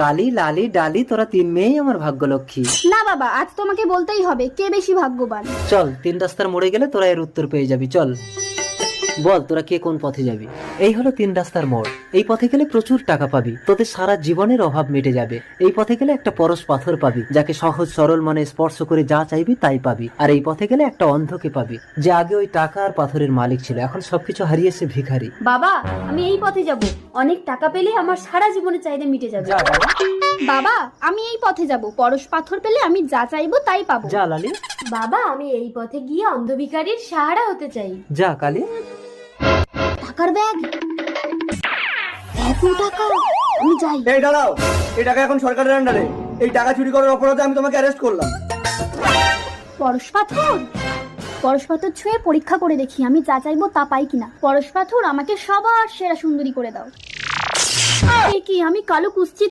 কালি লালি ডালি তোরা 3 মেয়েই আমার ভাগ্যলক্ষ্মী। না বাবা, আজ তোমাকে বলতেই হবে কে বেশি ভাগ্যবান। চল 3 রাস্তার মোড়ে গেলে তোরা এর উত্তর পেয়ে যাবি। চল বল তোরা কে কোন পথে যাবি। এই হলো 3 রাস্তার মোড়। এই পথে গেলে প্রচুর টাকা পাবি, তোদের সারা জীবনের অভাব মিটে যাবে। এই পথে গেলে একটা পরশ পাথর পাবি, যাকে সহজ সরল মনে স্পর্শ করে যা চাইবি তাই পাবি। আর এই পথে গেলে একটা অন্ধকে পাবি, যে আগে ওই টাকা আর পাথরের মালিক ছিল, এখন সবকিছু হারিয়েছে ভিখারি। বাবা, আমি এই পথে যাব। অনেক টাকা পেলে আমার সারা জীবনের চাহিদা মিটে যাবে। বাবা, আমি এই পথে যাব। পরশ পাথর পেলে আমি যা চাইবো তাই পাবো। যা লালি। বাবা, আমি এই পথে গিয়ে অন্ধভিখারীর সাহারা হতে চাই। যা কালি। টাকার ব্যাগ, এত টাকা, আমি যাই। এই দাঁড়াও, এই টাকা এখন সরকারের আন্ডারে। এই টাকা চুরি করার অপরাধে আমি তোমাকে অ্যারেস্ট করলাম। পরশ পাথর, পরশ পাথর ছুঁয়ে পরীক্ষা করে দেখি আমি যা চাইবো তা পাই কিনা। পরশ পাথর, আমাকে সবার সেরা সুন্দরী করে দাও। এ কি, আমি কালো কুস্তি